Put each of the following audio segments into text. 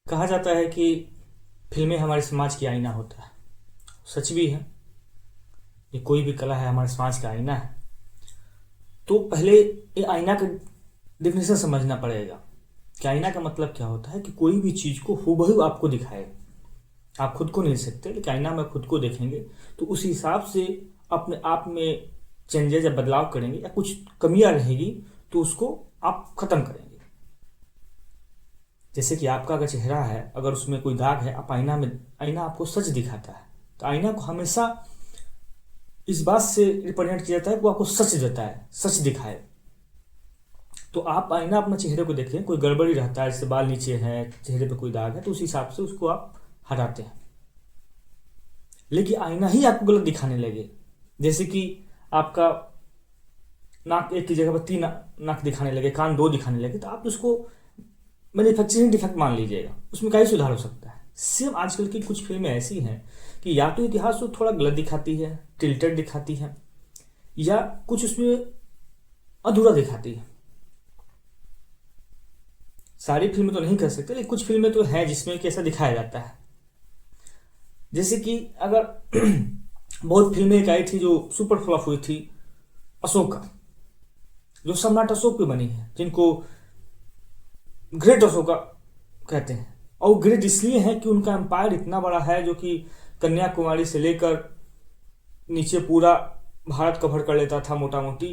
कहा जाता है कि फिल्में हमारे समाज की आईना होता है। सच भी है। ये कोई भी कला है हमारे समाज का आईना है। तो पहले ये आईना का डेफिनेशन समझना पड़ेगा कि आईना का मतलब क्या होता है। कि कोई भी चीज को हूबहू आपको दिखाए। आप खुद को नहीं देख सकते, लेकिन आईना में खुद को देखेंगे तो उस हिसाब से अपने आप में चेंजेस या बदलाव करेंगे, या कुछ कमियां रहेगी तो उसको आप खत्म करेंगे। जैसे कि आपका अगर चेहरा है, अगर उसमें कोई दाग है, आप आईना आपको सच दिखाता है। तो आईना को हमेशा इस बात से रिप्रेजेंट किया जाता है कि वो आपको सच देता है, सच दिखाए। तो आप आईना अपने चेहरे को देखें, कोई गड़बड़ी रहता है, जैसे बाल नीचे है, चेहरे पे कोई दाग है, तो उस हिसाब से उसको आप हटाते हैं। लेकिन आईना ही आपको गलत दिखाने लगे, जैसे कि आपका नाक एक की जगह पर तीन नाक दिखाने लगे, कान दो दिखाने लगे, तो आप उसको मैन्युफैक्चरिंग डिफेक्ट मान लीजिएगा। उसमें क्या ही सुधार हो सकता है। सेम आजकल की कुछ फिल्में ऐसी हैं कि या तो इतिहास को थोड़ा गलत दिखाती है, टिल्टेड दिखाती है, या कुछ उसमें अधूरा दिखाती है। सारी फिल्में तो नहीं कर सकते, लेकिन कुछ फिल्में तो हैं जिसमें कैसा दिखाया जाता है। जैसे कि अगर बहुत फिल्में एक आई थी जो सुपर फ्लॉप हुई थी, अशोका, जो सम्राट अशोक पे बनी है, जिनको ग्रेट अशोका कहते हैं। और ग्रेट इसलिए है कि उनका एम्पायर इतना बड़ा है जो कि कन्याकुमारी से लेकर नीचे पूरा भारत कवर कर लेता था मोटा मोटी।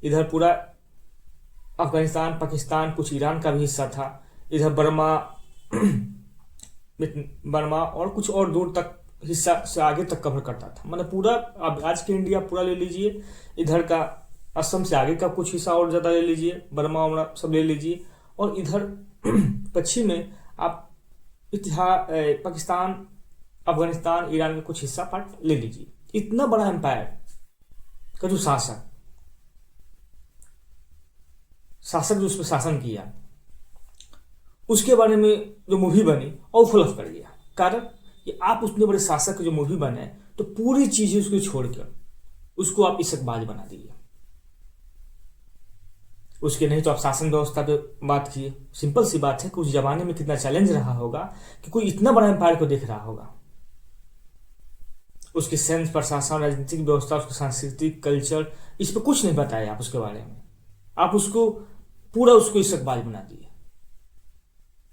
इधर पूरा अफगानिस्तान, पाकिस्तान, कुछ ईरान का भी हिस्सा था। इधर बर्मा बर्मा और कुछ और दूर तक हिस्सा से आगे तक कवर करता था। मतलब पूरा, अब आज के इंडिया पूरा ले लीजिए, इधर का असम से आगे का कुछ हिस्सा और ज़्यादा ले लीजिए, बर्मा वर्मा सब ले लीजिए, और इधर पश्चिम में आप इतिहास पाकिस्तान, अफगानिस्तान, ईरान का कुछ हिस्सा पार्ट ले लीजिए। इतना बड़ा एम्पायर का जो शासक जो उसमें शासन किया, उसके बारे में जो मूवी बनी और फ्लॉप कर गया। कारण कि आप उतने बड़े शासक की जो मूवी बने तो पूरी चीजें उसको छोड़कर उसको आप इशकबाज बना दिए। उसके नहीं तो आप शासन व्यवस्था पे बात किए। सिंपल सी बात है कि उस जमाने में कितना चैलेंज रहा होगा कि कोई इतना बड़ा एम्पायर को देख रहा होगा। उसकी सेंस, प्रशासन, राजनीतिक व्यवस्था, उसकी सांस्कृतिक कल्चर, इस पर कुछ नहीं बताया आप उसके बारे में। आप उसको पूरा उसको इशकबाज बना दिए।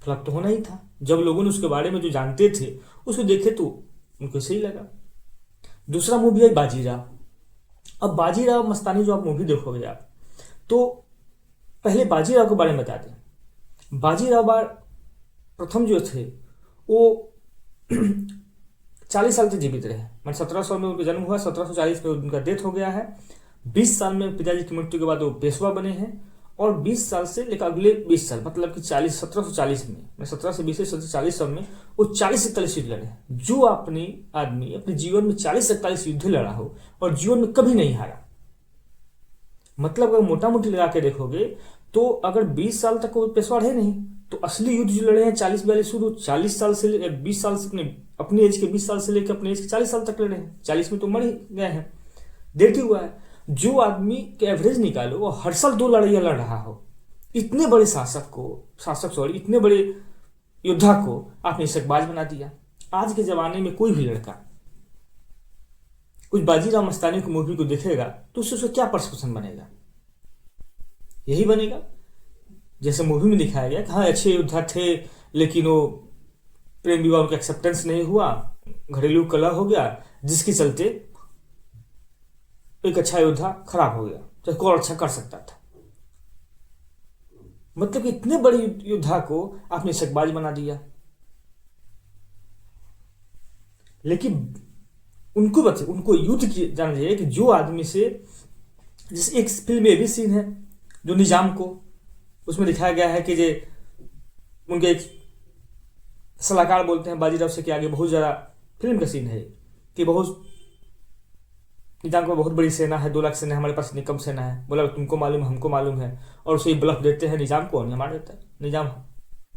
फ्लॉप तो होना ही था। जब लोगों ने उसके बारे में जो जानते थे उसको देखे तो उनको सही लगा। दूसरा मूवी है बाजीराव। अब बाजीराव मस्तानी जो आप मूवी देखोगे आप, तो पहले बाजीराव के बारे में बता दें। बाजीराव बार प्रथम जो थे वो 40 साल तक जीवित रहे। मतलब 1700 में उनका जन्म हुआ, 1740 में उनका डेथ हो गया है। 20 साल में पिताजी की मृत्यु के बाद वो पेशवा बने हैं, और 20 साल से लेकर अगले 20 साल, मतलब कि 1740 में 17 से 20 से 1740 में वो 40-41 युद्ध लड़े। जो अपनी आदमी अपने जीवन में 40-41 युद्ध लड़ा हो और जीवन में कभी नहीं हारा। मतलब अगर मोटा मोटी लगा के देखोगे तो अगर 20 साल तक वो पेशवा रहे नहीं, तो असली युद्ध जो लड़े हैं 40-42 शुरू 40 साल से 20 साल से अपनी एज के 20 साल से लेकर अपने एज के 40 साल तक लड़े हैं। 40 में तो मर ही गए हैं, डेट ही हुआ है। जो आदमी के एवरेज निकालो वो हर साल 2 लड़ाइयां लड़ रहा हो, इतने बड़े इतने बड़े योद्धा को आपने इशकबाज बना दिया। आज के जमाने में कोई भी लड़का कुछ बाजीराव मस्तानी की मूवी को देखेगा तो उससे क्या परसेप्शन बनेगा? यही बनेगा जैसे मूवी में दिखाया गया कि हाँ अच्छे योद्धा थे, लेकिन वो प्रेम विवाह उनका एक्सेप्टेंस नहीं हुआ, घरेलू कलह हो गया, जिसके चलते एक अच्छा योद्धा खराब हो गया, तो एक और अच्छा कर सकता था। मतलब कि इतने बड़े योद्धा को आपने इशकबाज बना दिया। लेकिन उनको युद्ध की जाना चाहिए कि जो आदमी से, जैसे एक फिल्म में भी सीन है जो निजाम को, उसमें दिखाया गया है कि जे उनके एक सलाहकार बोलते हैं बाजीराव से कि आगे बहुत ज़्यादा, फिल्म का सीन है कि बहुत निजाम को बहुत बड़ी सेना है, 2 लाख सेना है, हमारे पास इतनी कम सेना है। बोला तुमको मालूम है, हमको मालूम है, और उसे ब्लफ देते हैं निजाम को, मार देता है, निजाम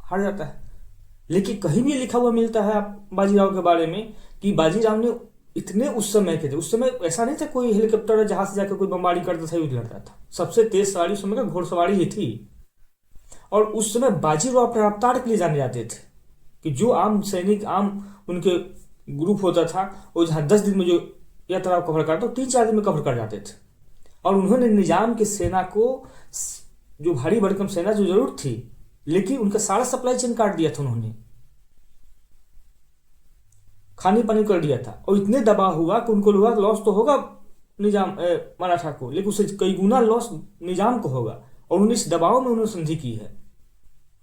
हार जाता है। लेकिन कहीं भी लिखा हुआ मिलता है बाजीराव के बारे में कि बाजीराव ने इतने उस समय के थे, उस समय ऐसा नहीं था कोई हेलीकॉप्टर जहाज से जाकर कोई बमबारी करता था, युद्ध लड़ता था। सबसे तेज सवारी उस समय का घोड़सवारी ही थी। और उस समय बाजीराव अपने रफ्तार के लिए जाने जाते थे। कि जो आम सैनिक, आम उनके ग्रुप होता था, वो जहाँ 10 दिन में जो यात्रा कवर करता, 3-4 दिन में कवर कर जाते थे। और उन्होंने निजाम की सेना को, जो भारी भरकम सेना जो जरूर थी, लेकिन उनका सारा सप्लाई चेन काट दिया था उन्होंने, खानी पानी कर दिया था। और इतने दबाव हुआ कि उनको लगा लॉस तो होगा निजाम मराठा को, लेकिन उससे कई गुना लॉस निजाम को होगा। और उन्होंने इस दबाव में उन्होंने संधि की है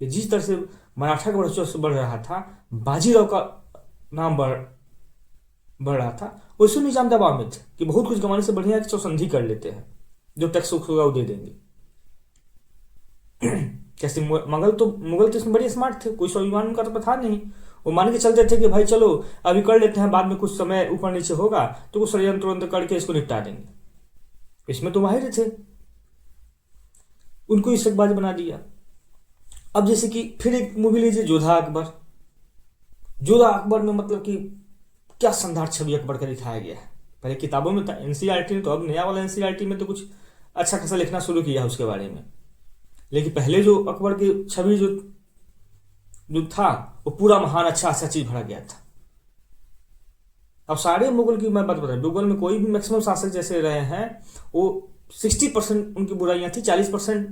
कि जिस तरह से मराठा का वर्चस्व बढ़ रहा था, बाजीराव का नाम बढ़ रहा था, वैसे निजाम दबाव में थे कि बहुत कुछ गंवाने से बढ़िया कि संधि कर लेते हैं, जो टैक्स होगा वो दे देंगे। कैसे मुगल तो इसमें बड़े स्मार्ट थे, कोई स्वाभिमान उनका तो था नहीं। वो मान के चलते थे कि भाई चलो अभी कर लेते हैं, बाद में कुछ समय ऊपर नीचे होगा तो कुछ षड्यंत्र करके इसको निपटा देंगे। इसमें तो माहिर थे, उनको इशकबाज बना दिया। अब जैसे कि फिर एक मूवी लीजिए जोधा अकबर। जोधा अकबर में मतलब कि क्या शानदार छवि अकबर का दिखाया गया है। पहले किताबों में था, एनसीईआरटी में, तो अब नया वाला एनसीईआरटी में तो कुछ अच्छा खासा लिखना शुरू किया है उसके बारे में। लेकिन पहले जो अकबर की छवि जो था वो पूरा महान अच्छा चीज भरा गया था। अब सारे मुगल की मैं बात बता, मुगल में कोई भी मैक्सिमम शासक जैसे रहे हैं, वो 60% उनकी बुराइयां थी, 40%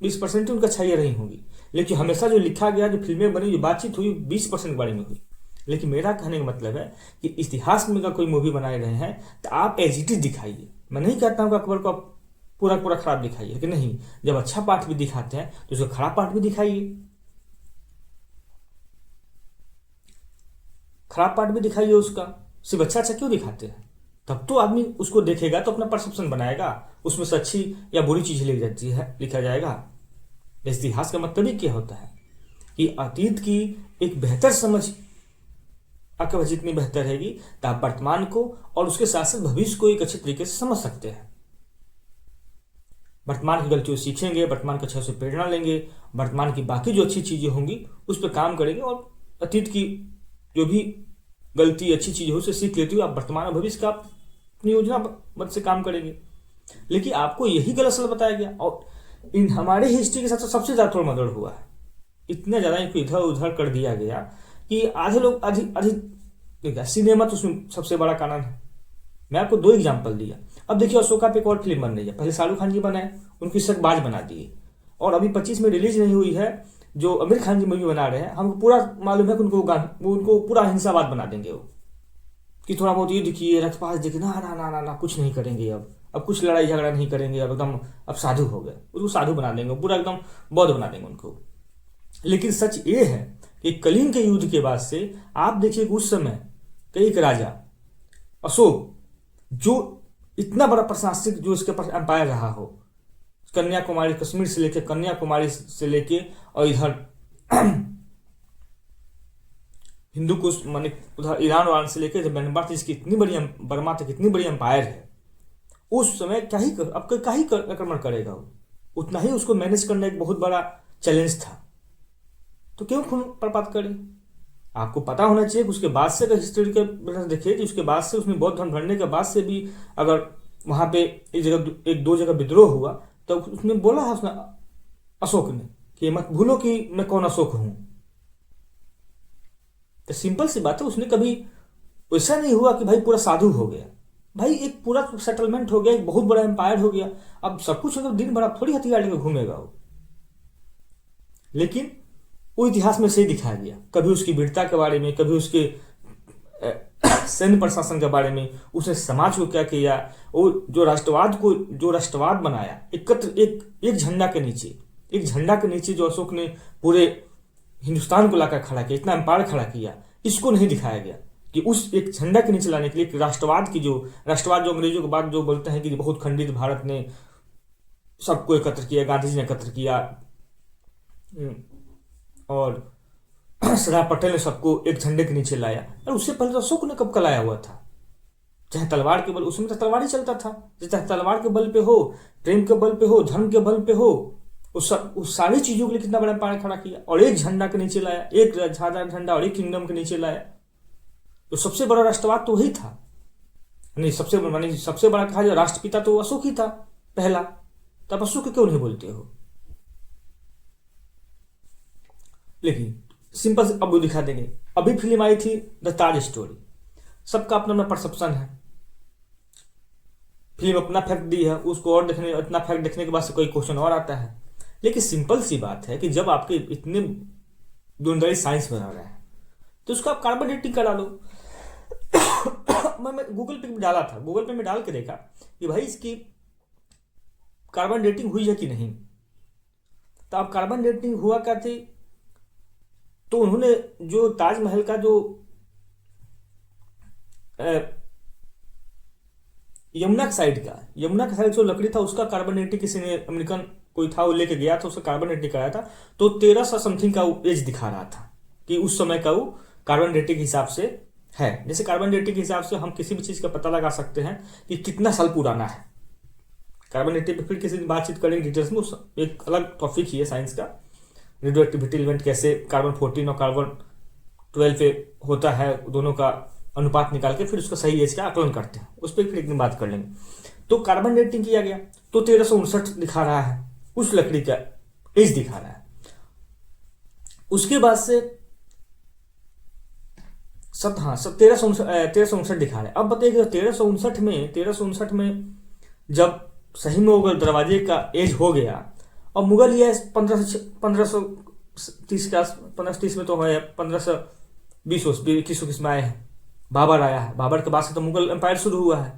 20% उनका अच्छाइयां रही होंगी। लेकिन हमेशा जो लिखा गया, जो फिल्में बनी, जो बातचीत हुई, 20% के बारे में हुई। लेकिन मेरा कहने का मतलब है कि इतिहास में अगर कोई मूवी बनाए रहे हैं तो आप एज इट इज दिखाइए। मैं नहीं कहता हूँ कि अकबर को पूरा पूरा खराब दिखाइए, कि नहीं, जब अच्छा पार्ट भी दिखाते हैं तो उसका खराब पार्ट भी दिखाइए, खराब पार्ट भी दिखाइए उसका। सिर्फ अच्छा अच्छा क्यों दिखाते हैं? तब तो आदमी उसको देखेगा तो अपना परसेप्शन बनाएगा, उसमें से अच्छी या बुरी चीज लिखा जाएगा। इतिहास का मतलब ही क्या होता है कि अतीत की एक बेहतर समझ आपके जितनी बेहतर रहेगी तो आप वर्तमान को और उसके साथ साथ भविष्य को एक अच्छे तरीके से समझ सकते हैं। वर्तमान की गलतियों सीखेंगे, वर्तमान के अच्छे से प्रेरणा लेंगे, वर्तमान की बाकी जो अच्छी चीजें होंगी उस पर काम करेंगे, और अतीत की जो भी गलती अच्छी चीज हो उसे सीख लेती हुई आप वर्तमान और भविष्य का अपनी योजना मत से काम करेंगे। लेकिन आपको यही गलत सलत बताया गया, और इन हमारे हिस्ट्री के साथ सबसे ज्यादा थोड़ा मदद हुआ है। इतना ज्यादा इनको इधर उधर कर दिया गया कि आधे लोग देखिए सिनेमा तो उसमें सबसे बड़ा कारण है। मैं आपको 2 एग्जाम्पल दिया। अब देखिए अशोका पे एक और फिल्म बन रही है, पहले शाहरुख खान जी बनाए, उनकी शकबाज बना दिए, और अभी 25 में रिलीज नहीं हुई है, जो आमिर खान जी मूवी बना रहे हैं। हमको पूरा मालूम है कि उनको पूरा हिंसावाद बना देंगे, वो कि थोड़ा बहुत युद्ध किए, रक्तपात देखिए, ना ना ना ना ना कुछ नहीं करेंगे, अब कुछ लड़ाई झगड़ा नहीं करेंगे, अब एकदम अब साधु हो गए, उसको साधु बना देंगे, पूरा एकदम बौद्ध बना देंगे उनको। लेकिन सच ये है कि कलिंग के युद्ध के बाद से आप देखिए उस समय कई एक राजा अशोक, जो इतना बड़ा प्रशासनिक जो इसके पास एम्पायर रहा हो, कन्याकुमारी, कश्मीर से लेके कन्याकुमारी से लेके और इधर हिंदू कुश माने उधर ईरान से लेके जब म्यांमार तक इसकी इतनी बड़ी, बर्मा तक इतनी बड़ी एम्पायर है, उस समय क्या ही आक्रमण करेगा वो, उतना ही उसको मैनेज करना एक बहुत बड़ा चैलेंज था। तो क्यों खून बर्बाद करे? आपको पता होना चाहिए कि उसके बाद से अगर हिस्ट्री के देखिए कि उसके बाद से उसने बौद्ध धर्म भरने के बाद से भी अगर वहां पे एक दो जगह विद्रोह हुआ तो उसने बोला है उसने अशोक ने कि मत भूलो कि मैं कौन अशोक हूं। तो सिंपल सी बात है, उसने कभी वैसा नहीं हुआ कि भाई पूरा साधु हो गया, भाई एक पूरा सेटलमेंट हो गया, एक बहुत बड़ा एम्पायर हो गया, अब सब कुछ अगर दिन भर आप थोड़ी हथियार लेकर घूमेगा वो। लेकिन वो इतिहास में से दिखाया गया, कभी उसकी वीरता के बारे में, कभी उसके सैन्य प्रशासन के बारे में, उसने समाज को क्या किया, वो जो राष्ट्रवाद बनाया एकत्र एक झंडा के नीचे जो अशोक ने पूरे हिंदुस्तान को लाकर खड़ा किया, इतना एम्पायर खड़ा किया, इसको नहीं दिखाया गया कि उस एक झंडा के नीचे लाने के लिए राष्ट्रवाद जो अंग्रेजों के बाद जो बोलते हैं कि बहुत खंडित भारत ने सबको एकत्र किया, गांधी जी ने एकत्र किया और सरदार पटेल ने सबको एक झंडे के नीचे लाया। और उससे पहले तो अशोक ने कब का लाया हुआ था, चाहे तलवार के बल, उसमें तो तलवार ही चलता था, चाहे तलवार के बल पे हो, प्रेम के बल पे हो, धर्म के बल पे हो, उस सारी चीजों के लिए कितना बड़ा एम्पायर खड़ा किया और एक झंडा के नीचे लाया, एक झंडा और एक किंगडम के नीचे लाया। तो सबसे बड़ा राष्ट्रवाद तो वही था, नहीं सबसे बड़ा कहा जाए राष्ट्रपिता तो अशोक ही था पहला, तब अशोक क्यों नहीं बोलते हो? लेकिन सिंपल से अब वो दिखा देंगे। अभी फिल्म आई थी द ताज स्टोरी, सबका अपना अपना परसेप्शन है, फिल्म अपना फैक्ट दी है, उसको और देखने, इतना फैक्ट देखने के बाद से कोई क्वेश्चन और आता है। लेकिन सिंपल सी बात है कि जब आपके इतने दुनियादारी साइंस बना रहा है तो उसको आप कार्बन डेटिंग करा लो। मैं गूगल पे भी डाला था, गूगल पे में डाल के देखा कि भाई इसकी कार्बन डेटिंग हुई है कि नहीं। तो अब कार्बन डेटिंग हुआ क्या थी, तो उन्होंने जो ताजमहल का जो यमुना के साइड जो लकड़ी था उसका कार्बन डेटिंग किसी ने, अमेरिकन कोई था, वो लेके गया था, उसका कार्बन डेटिंग कराया था। तो 1300 समथिंग का वो एज दिखा रहा था कि उस समय का वो कार्बन डेटिंग के हिसाब से है। जैसे कार्बन डेटिंग के हिसाब से हम किसी भी चीज़ का पता लगा सकते हैं कि कितना साल पुराना है। कार्बन डेटिंग पे फिर किसी दिन बातचीत करेंगे डिटेल्स में, एक अलग टॉपिक ही है साइंस का। रेडियो एक्टिविटी एलिमेंट कैसे कार्बन 14 और कार्बन 12 पे होता है, दोनों का अनुपात निकाल के फिर उसका सही एज का आकलन करते हैं, उस पर फिर एक दिन बात कर लेंगे। तो कार्बन डेटिंग किया गया तो 1359 दिखा रहा है, उस लकड़ी का एज दिखा रहा है। उसके बाद से 1359 दिखा रहा है। अब बताइए 1359 में जब सही में वो दरवाजे का एज हो गया, और मुगल ये 1530 के आस 1530 में तो है, 1520 में आए हैं, बाबर आया है, बाबर के बाद से तो मुगल एम्पायर शुरू हुआ है।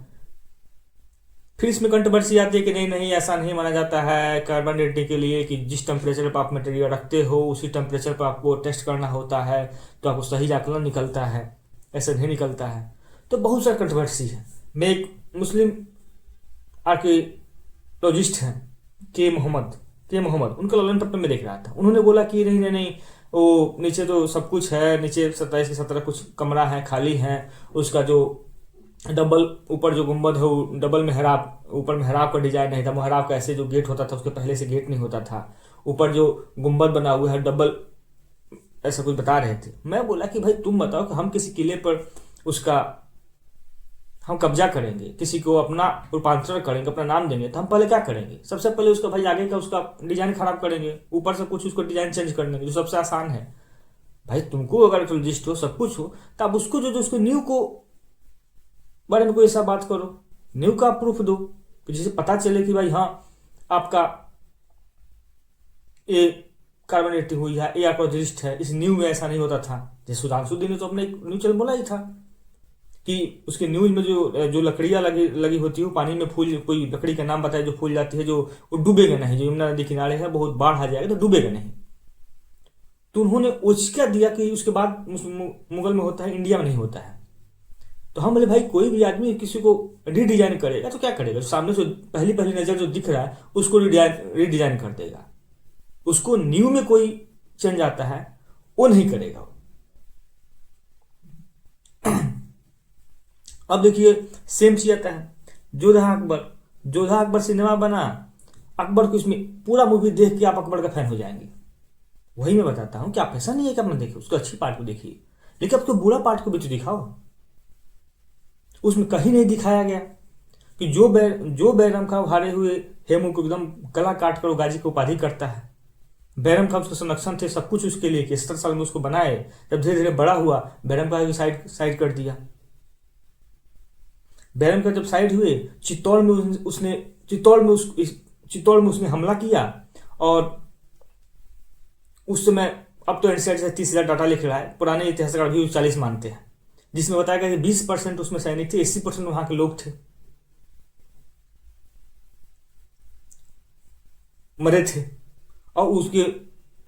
फिर इसमें कंट्रोवर्सी आती है कि नहीं नहीं ऐसा नहीं माना जाता है कार्बन डेटिंग के लिए कि जिस टेम्परेचर पर आप मटेरियल रखते हो उसी टेम्परेचर पर आपको टेस्ट करना होता है तो आपको सही आकलन निकलता है, ऐसा नहीं निकलता है। तो बहुत सारी कंट्रोवर्सी है। मैं एक मुस्लिम आर्कियोलॉजिस्ट हैं के मोहम्मद, उनका ललन टप्पे में देख रहा था, उन्होंने बोला कि नहीं नहीं नहीं, वो नीचे तो सब कुछ है, नीचे 27 के 17 कुछ कमरा है, खाली है, उसका जो डबल ऊपर जो गुंबद है वो डबल मेहराब, ऊपर मेहराब का डिजाइन नहीं था, मेहराब का ऐसे जो गेट होता था उसके पहले से गेट नहीं होता था, ऊपर जो गुंबद बना हुआ है डबल, ऐसा कुछ बता रहे थे। मैं बोला कि भाई तुम बताओ कि हम किसी किले पर उसका हम कब्जा करेंगे, किसी को अपना रूपांतरण करेंगे, अपना नाम देंगे, तो हम पहले क्या करेंगे? सबसे पहले उसका भाई आगे का उसका डिजाइन खराब करेंगे, ऊपर से कुछ उसको डिजाइन चेंज कर देंगे, जो सबसे आसान है। भाई तुमको अगर आर्कियोलॉजिस्ट हो, सब कुछ हो, तो आप उसको जो उसको न्यू को बारे में कोई ऐसा बात करो, न्यू का प्रूफ दो कि जिसे पता चले कि भाई हाँ आपका ये कार्बन डेटिंग हुई है, ये आर्कियोलॉजिस्ट है, इस न्यू में ऐसा नहीं होता था। जैसे सुधांशुद्दीन ने तो अपने न्यूज चैनल बोला ही था कि उसके न्यूज में जो लकड़ियां लगी होती है वो पानी में फूल, कोई लकड़ी का नाम बताए जो फूल जाती है, जो वो डूबेगा नहीं, जो यमुना नदी किनारे है, बहुत बाढ़ आ जाएगा तो डूबेगा नहीं। तो उन्होंने उचका दिया कि उसके बाद मुगल में होता है, इंडिया में नहीं होता है। तो हम बोले भाई कोई भी आदमी किसी को रीडिजाइन करेगा तो क्या करेगा? जो सामने से पहली नजर जो दिख रहा है उसको रीडिजाइन कर देगा, उसको न्यू में कोई चेंज आता है वो नहीं करेगा। अब देखिए सेम चीज आता है जोधा अकबर सिनेमा बना, अकबर को इसमें पूरा मूवी देख के आप अकबर का फैन हो जाएंगे। वही मैं बताता हूं कि आप ऐसा नहीं है कि आपने देखिए उसको अच्छी पार्ट को देखिए, लेकिन आपको बुरा पार्ट को भी तो दिखाओ। उसमें कहीं नहीं दिखाया गया कि जो बैरम खां हारे हुए हेमू को एकदम गला काट कर गाजी को उपाधि करता है। बैरम खां उसके संरक्षण थे, सब कुछ उसके लिए कि 70 साल में उसको बनाए, जब धीरे धीरे बड़ा हुआ बैरम खां को साइड कर दिया। बैरम खां जब साइड हुए चित्तौड़ में उसने हमला किया, और उस समय अब तो एनसीआर से 30,000 डाटा लिख रहा है, पुराने इतिहासकार भी 40 मानते हैं, जिसमें बताया गया कि 20% उसमें सैनिक थे, 80% वहां के लोग थे मरे थे, और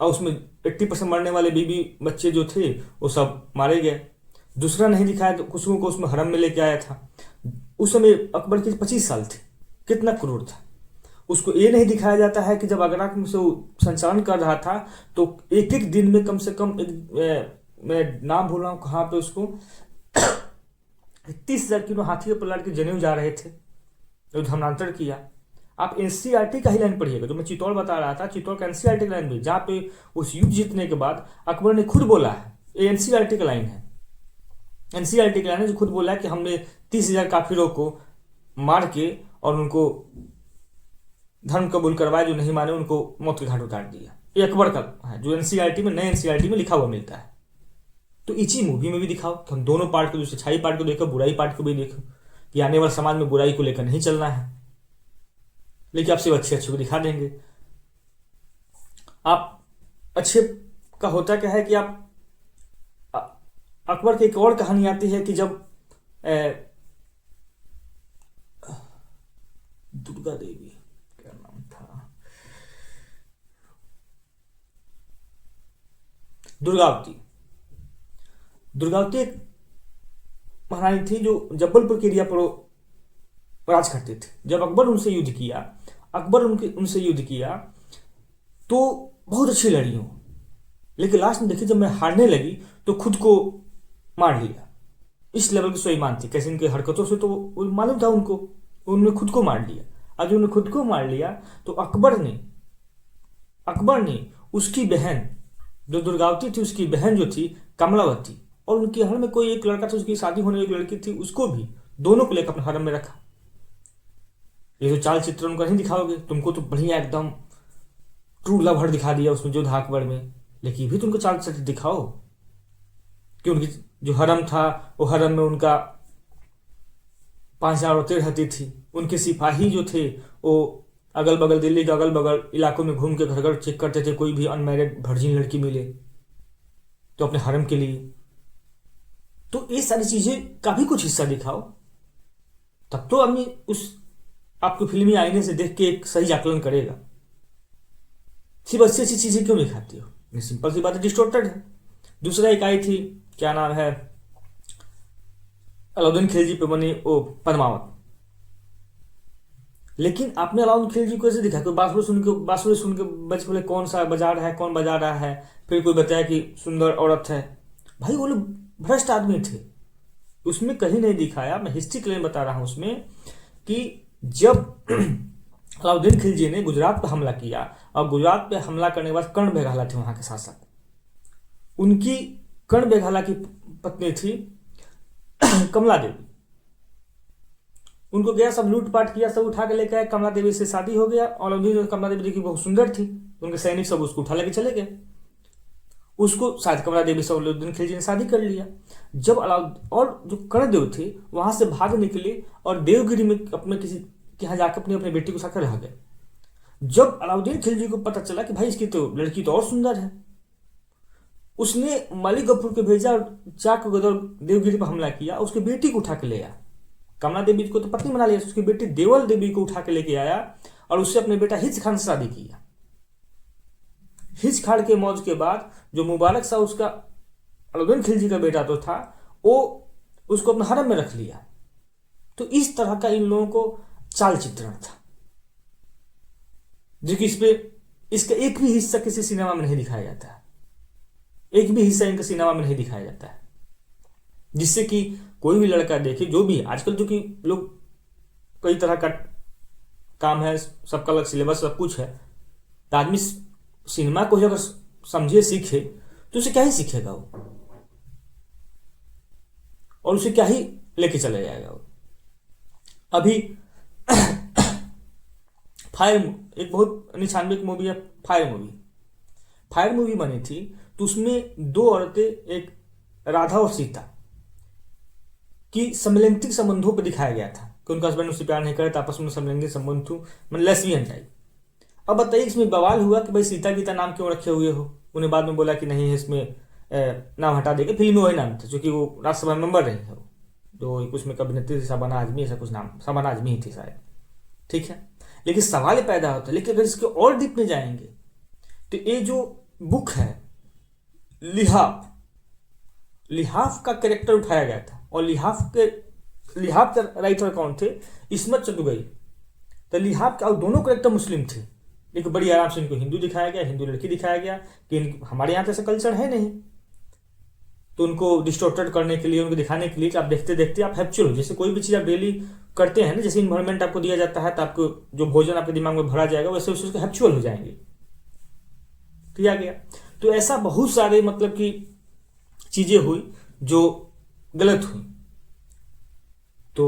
उसमें 80% मरने वाले बीबी बच्चे जो थे वो सब मारे गए। दूसरा नहीं दिखाया तो कुछ को उसमें हरम में लेके आया था। उस समय अकबर के 25 साल थे, कितना क्रूर था। उसको ये नहीं दिखाया जाता है कि जब आगरा से वो संचालन कर रहा था तो एक एक दिन में कम से कम मैं नाम भूल रहा हूँ कहाँ पे, उसको 30,000 किलो हाथी के पलाट के जनेऊ जा रहे थे, जो धर्मांतरण किया। आप एनसीईआरटी का ही लाइन पढ़िएगा, जो मैं चित्तौड़ बता रहा था, चित्तौड़ का एनसीईआरटी लाइन भी, जहाँ पे उस युद्ध जीतने के बाद अकबर ने खुद बोला है, ये एनसीईआरटी का लाइन है, एनसीईआरटी का लाइन है जो खुद बोला है कि हमने 30,000 काफिरों को मार के और उनको धर्म कबूल करवाया, जो नहीं माने उनको मौत के घाट उतार दिया। ये अकबर का है जो एनसीईआरटी में, नए एनसीईआरटी में लिखा हुआ मिलता है। तो इसी मूवी में भी दिखाओ कि हम दोनों पार्ट को, जो अच्छाई पार्ट को देखो, बुराई पार्ट को भी देखो, कि आने वाले समाज में बुराई को लेकर नहीं चलना है, लेकिन आप सिर्फ अच्छे अच्छे को दिखा देंगे। आप अच्छे का होता क्या है कि आप अकबर की एक और कहानी आती है कि जब दुर्गा देवी, क्या नाम था, दुर्गावती, दुर्गावती एक महारानी थी जो जबलपुर के एरिया पर राज करते थे। जब अकबर उनसे युद्ध किया, अकबर उनसे युद्ध किया तो बहुत अच्छी लड़ी हूं, लेकिन लास्ट में देखिए जब मैं हारने लगी तो खुद को मार लिया। इस लेवल की स्वाभिमान थी, कैसे इनकी हरकतों से तो वो मालूम था उनको, उन्होंने खुद को मार लिया। अब जब उन्होंने खुद को मार लिया तो अकबर ने उसकी बहन जो दुर्गावती थी, उसकी बहन जो थी कमलावती, और उनके हर में कोई एक लड़का था, उसकी शादी होने वाली लड़की थी, उसको भी, दोनों को लेकर अपने हरम में रखा। ये जो चाल चित्र उनका नहीं दिखाओगे, तुमको तो बढ़िया एकदम ट्रू लव हर दिखा दिया उसमें जो था अकबर में, लेकिन भी तुमको चाल चित्र दिखाओ कि उनकी जो हरम था, वो हरम में उनका 5,000 औरतें रहती थी, उनके सिपाही जो थे वो अगल बगल, दिल्ली के अगल बगल इलाकों में घूम के घर घर चेक करते थे, कोई भी अनमैरिड वर्जिन लड़की मिले तो अपने हरम के लिए। तो ये सारी चीजें का भी कुछ हिस्सा दिखाओ, तब तो आदमी उस आपको फिल्मी आईने से देख के एक सही आकलन करेगा। सिर्फ अच्छी अच्छी चीजें क्यों दिखाती हो? ये सिंपल सी बात है, डिस्टोर्टेड है। दूसरा एक आई थी, क्या नाम है, अलाउद्दीन खिलजी पे बनी वो पद्मावत, लेकिन आपने अलाउद्दीन खिलजी को ऐसे दिखा, कोई बांसुरी सुन के बच बोले कौन सा बजा रहा है, कौन बजा रहा है, फिर कोई बताया कि सुंदर औरत है। भाई वो लोग भ्रष्ट आदमी थे, उसमें कहीं नहीं दिखाया। मैं हिस्ट्री के लिए बता रहा हूं उसमें कि जब अलाउद्दीन खिलजी ने गुजरात पर हमला किया, और गुजरात पे हमला करने के बाद कर्ण बेगाला थे वहां के शासक, उनकी कर्ण बेगाला की पत्नी थी कमला देवी, उनको गया, सब लूटपाट किया, सब उठा के लेके आए, कमला देवी से शादी हो गया, और कमला देवी देखी बहुत सुंदर थी, उनके सैनिक सब उसको उठा लेके चले गए, उसको शायद कमला देवी से अलाउद्दीन खिलजी ने शादी कर लिया। जब और जो कर्णदेव थे वहां से भाग निकले और देवगिरी में अपने किसी के यहाँ जाकर अपनी बेटी को साथ रह गए। जब अलाउद्दीन खिलजी को पता चला कि भाई इसकी तो लड़की तो और सुंदर है, उसने मलिक गफूर को भेजा और चाक गदर देवगिरी पर हमला किया, उसकी बेटी को उठा के ले आया। कमला देवी को तो पत्नी बना लिया, उसकी बेटी देवल देवी को उठा के लेके आया और उससे अपने बेटा हिज खान से शादी किया। हिज खान के मौत के बाद जो मुबारक सा उसका अलाउद्दीन खिलजी का बेटा तो था, वो उसको अपने हरम में रख लिया। तो इस तरह का इन लोगों को चाल चित्रण था, जो कि इसका एक भी हिस्सा किसी सिनेमा में नहीं दिखाया जाता है, एक भी हिस्सा इनका सिनेमा में नहीं दिखाया जाता है, जिससे कि कोई भी लड़का देखे। जो भी आजकल जो कि लोग कई तरह का काम है, सबका अलग सिलेबस सब कुछ है, तो आदमी सिनेमा को ही अगर समझे सीखे तो उसे क्या ही सीखेगा वो, और उसे क्या ही लेके चला जाएगा वो। अभी फायर, एक बहुत 99 की मूवी है फायर मूवी बनी थी, तो उसमें दो औरतें, एक राधा और सीता की समलैंगिक संबंधों पर दिखाया गया था कि उनका हस्बैंड उससे प्यार नहीं करे, आपस में समलैंगिक संबंध थू, मतलब लेस्बियन टाइप। अब बताइए इसमें बवाल हुआ कि भाई सीता गीता नाम क्यों रखे हुए हो? उन्हें बाद में बोला कि नहीं है, इसमें नाम हटा देंगे, फिल्म में वही नाम था, क्योंकि वो राज्यसभा मेंबर रही है, जो उसमें अभिनेत्री थी शबाना आजमी, ऐसा कुछ नाम, शबाना आजमी ही थी शायद, ठीक है। लेकिन सवाल पैदा होता है, लेकिन अगर इसके और डीप में जाएंगे तो ये जो बुक है लिहाफ का कैरेक्टर उठाया गया था, और लिहाफ के राइटर कौन थे? इस्मत चंदुगई। तो लिहाफ के और दोनों कैरेक्टर मुस्लिम थे, लेकिन बड़ी आराम से इनको हिंदू दिखाया गया, हिंदू लड़की दिखाया गया कि हमारे यहाँ तो ऐसा कल्चर है नहीं, तो उनको डिस्टोर्टेड करने के लिए, उनको दिखाने के लिए कि आप देखते देखते आप हैप्चुअल हो। जैसे कोई भी चीज़ आप डेली करते हैं ना, जैसे इन्वायरमेंट आपको दिया जाता है तो आपको जो भोजन आपके दिमाग में भरा जाएगा, वैसे उसके हैप्चुअल हो जाएंगे, किया गया। तो ऐसा बहुत सारे मतलब कि चीज़ें हुई जो गलत हुई। तो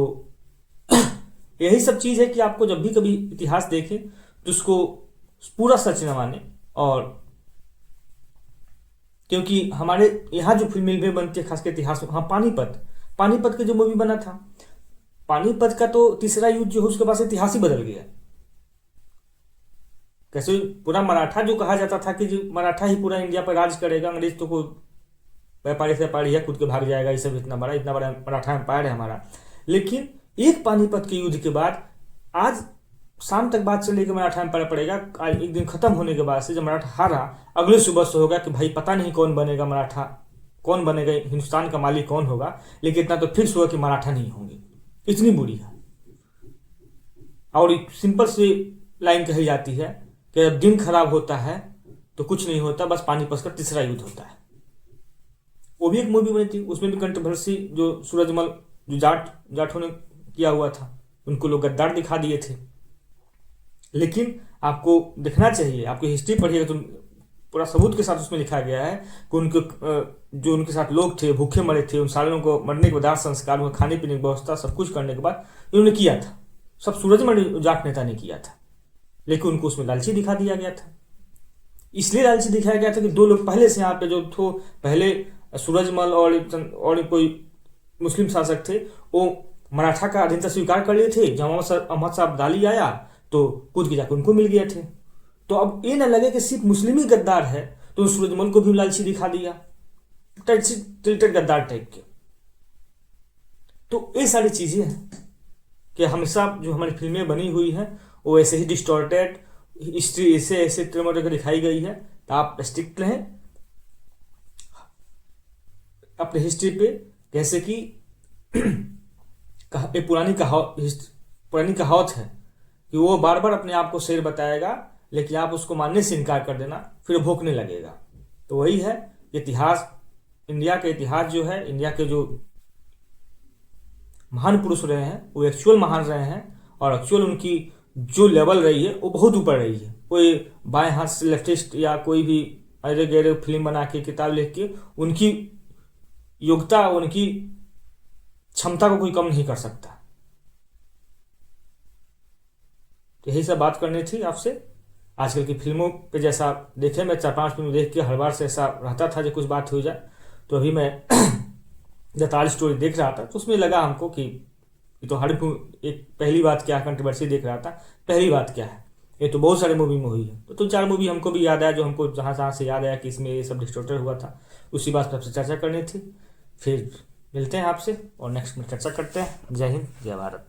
यही सब चीज़ है कि आपको जब भी कभी इतिहास देखें तो उसको पूरा सच न माने, और क्योंकि हमारे यहाँ जो फिल्में बनती है खासकर इतिहास में, हाँ पानीपत का जो मूवी बना था, पानीपत का तो तीसरा युद्ध जो है उसके बाद से इतिहास ही बदल गया। कैसे पूरा मराठा जो कहा जाता था कि जो मराठा ही पूरा इंडिया पर राज करेगा, अंग्रेज तो कोई व्यापारी से व्यापारी है कूद के भाग जाएगा, ये सब इतना बड़ा मराठा एम्पायर है हमारा। लेकिन एक पानीपत के युद्ध के बाद आज शाम तक बात चलेगी मराठा एम्पायर पड़ेगा, आज एक दिन खत्म होने के बाद से जब मराठा हारा, अगले सुबह से होगा कि भाई पता नहीं कौन बनेगा मराठा, कौन बनेगा हिंदुस्तान का मालिक कौन होगा, लेकिन इतना तो फिक्स हुआ कि मराठा नहीं होंगे। इतनी बुरी है। और एक सिंपल सी लाइन कही जाती है कि जब दिन खराब होता है तो कुछ नहीं होता, बस पानीपत का तीसरा युद्ध होता है। वो भी एक मूवी बनी थी, उसमें भी कंट्रोवर्सी, जो सूरजमल जो जाटों ने किया हुआ था, उनको लोग गद्दार दिखा दिए थे। लेकिन आपको देखना चाहिए, आपकी हिस्ट्री पढ़िएगा तो पूरा सबूत के साथ उसमें लिखा गया है कि उनके जो उनके साथ लोग थे भूखे मरे थे, उन सालों को मरने के बाद संस्कार, उनका खाने पीने की व्यवस्था सब कुछ करने के बाद इन्होंने किया था, सब सूरजमल जाट नेता ने किया था। लेकिन उनको उसमें लालची दिखा दिया गया था। इसलिए लालची दिखाया गया था कि दो लोग पहले से यहाँ पे जो थे, पहले सूरजमल और कोई मुस्लिम शासक थे, वो मराठा का अधीनता स्वीकार कर लिए थे। जब अहमद शाह अब्दाली आया तो कूद के जाकर उनको मिल गए थे। तो अब ये ना लगे कि सिर्फ मुस्लिम ही गद्दार है, तो सूरजमल को भी लालची दिखा दिया, टिल्टेड गद्दार टाइप के। तो ये सारी चीजें हैं कि हमेशा जो हमारी फिल्में बनी हुई हैं वो ऐसे ही डिस्टॉर्टेड हिस्ट्री ऐसे टर्मों का दिखाई गई है। तो आप स्ट्रिक्ट रहें अपने हिस्ट्री पे। जैसे कि एक पुरानी कहावत है कि वो बार बार अपने आप को शेर बताएगा, लेकिन आप उसको मानने से इनकार कर देना, फिर भोंकने लगेगा। तो वही है इतिहास, इंडिया का इतिहास जो है, इंडिया के जो महान पुरुष रहे हैं वो एक्चुअल महान रहे हैं, और एक्चुअल उनकी जो लेवल रही है वो बहुत ऊपर रही है। कोई बाएं हाथ से लेफ्टिस्ट या कोई भी अरे गहरे फिल्म बना के किताब लिख के उनकी योग्यता, उनकी क्षमता को कोई कम नहीं कर सकता। तो यही सब बात करनी थी आपसे। आजकल की फिल्मों पे जैसा देखे, मैं 4-5 फिल्म देख के हर बार से ऐसा रहता था जो कुछ बात हो जाए, तो अभी मैं द स्टोरी देख रहा था तो उसमें लगा हमको कि ये तो हर एक पहली बात क्या कंट्रोवर्सी देख रहा था, पहली बात क्या है, ये तो बहुत सारे मूवी में हुई है। तो 4 मूवी हमको भी याद आया, जो हमको जहाँ से याद आया कि इसमें ये सब डिस्टॉर्टेड हुआ था, उसी बात पर आपसे चर्चा करनी थी। फिर मिलते हैं आपसे और नेक्स्ट में चर्चा करते हैं। जय हिंद, जय भारत।